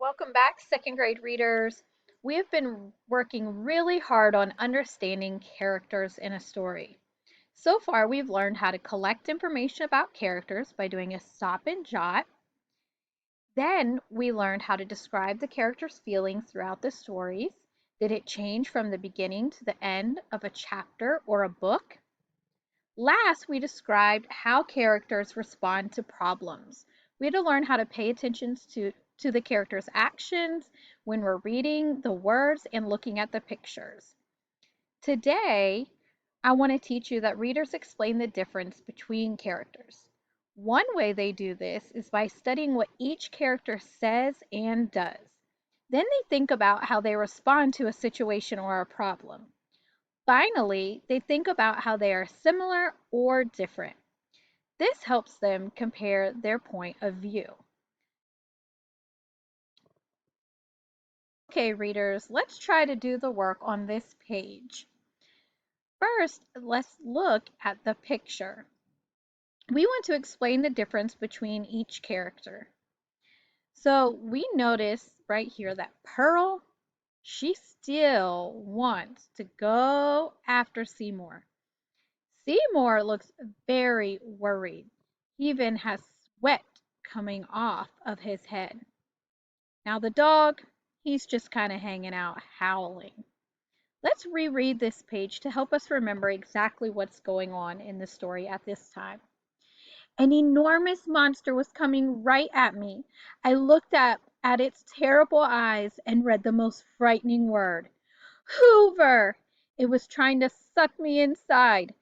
Welcome back, second grade readers. We have been working really hard on understanding characters in a story. So far, we've learned how to collect information about characters by doing a stop and jot. Then we learned how to describe the character's feelings throughout the stories. Did it change from the beginning to the end of a chapter or a book? Last, we described how characters respond to problems. We had to learn how to pay attention to the character's actions when we're reading the words and looking at the pictures. Today, I want to teach you that readers explain the difference between characters. One way they do this is by studying what each character says and does. Then they think about how they respond to a situation or a problem. Finally, they think about how they are similar or different. This helps them compare their point of view. Okay, readers, let's try to do the work on this page. First, let's look at the picture. We want to explain the difference between each character. So we notice right here that Pearl, she still wants to go after Seymour. Seymour looks very worried. He even has sweat coming off of his head. Now the dog, he's just kind of hanging out, howling. Let's reread this page to help us remember exactly what's going on in the story at this time. An enormous monster was coming right at me. I looked up at its terrible eyes and read the most frightening word. Hoover! It was trying to suck me inside.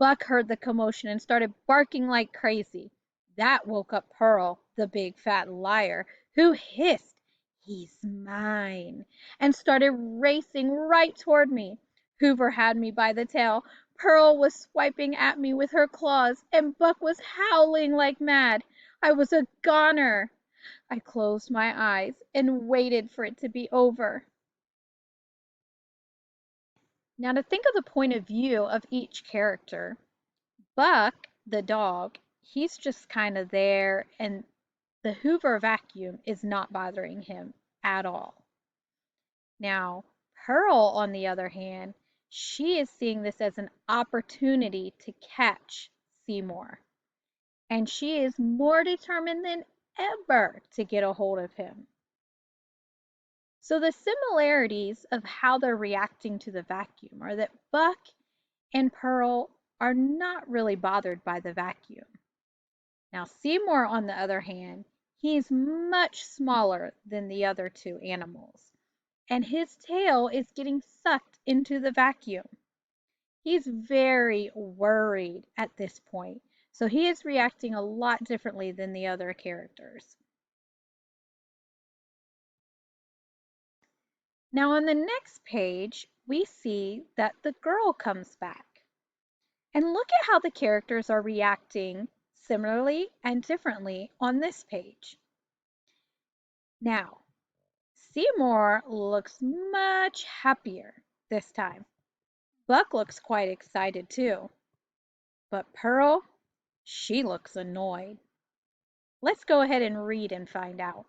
Buck heard the commotion and started barking like crazy. That woke up Pearl, the big fat liar, who hissed, "He's mine," and started racing right toward me. Hoover had me by the tail. Pearl was swiping at me with her claws, and Buck was howling like mad. I was a goner. I closed my eyes and waited for it to be over. Now, to think of the point of view of each character, Buck, the dog, he's just kind of there, and the Hoover vacuum is not bothering him at all. Now, Pearl, on the other hand, she is seeing this as an opportunity to catch Seymour, and she is more determined than ever to get a hold of him. So the similarities of how they're reacting to the vacuum are that Buck and Pearl are not really bothered by the vacuum. Now, Seymour, on the other hand, he's much smaller than the other two animals, and his tail is getting sucked into the vacuum. He's very worried at this point, so he is reacting a lot differently than the other characters. Now, on the next page, we see that the girl comes back. And look at how the characters are reacting similarly and differently on this page. Now, Seymour looks much happier this time. Buck looks quite excited too. But Pearl, she looks annoyed. Let's go ahead and read and find out.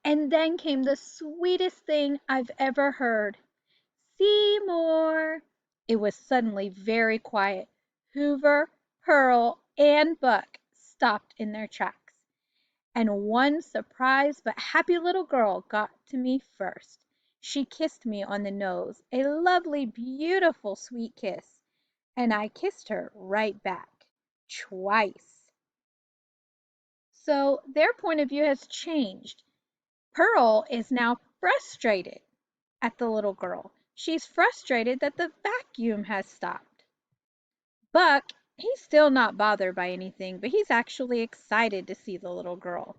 And then came the sweetest thing I've ever heard. Seymour! It was suddenly very quiet. Hoover, Pearl, and Buck stopped in their tracks. And one surprised but happy little girl got to me first. She kissed me on the nose, a lovely, beautiful, sweet kiss. And I kissed her right back, twice. So their point of view has changed. Pearl is now frustrated at the little girl. She's frustrated that the vacuum has stopped. Buck, he's still not bothered by anything, but he's actually excited to see the little girl.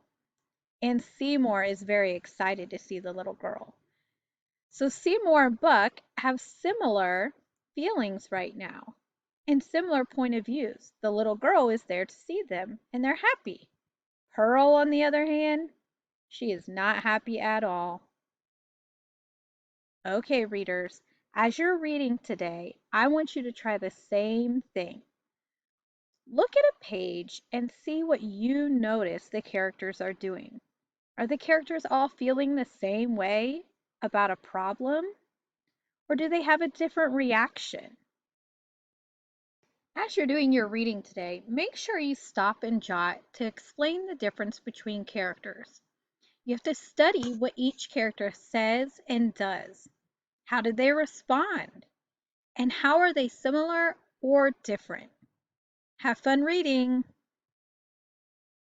And Seymour is very excited to see the little girl. So Seymour and Buck have similar feelings right now and similar point of views. The little girl is there to see them and they're happy. Pearl, on the other hand, she is not happy at all. Okay, readers, as you're reading today, I want you to try the same thing. Look at a page and see what you notice the characters are doing. Are the characters all feeling the same way about a problem, or do they have a different reaction? As you're doing your reading today, make sure you stop and jot to explain the difference between characters. You have to study what each character says and does. How did they respond? And how are they similar or different? Have fun reading!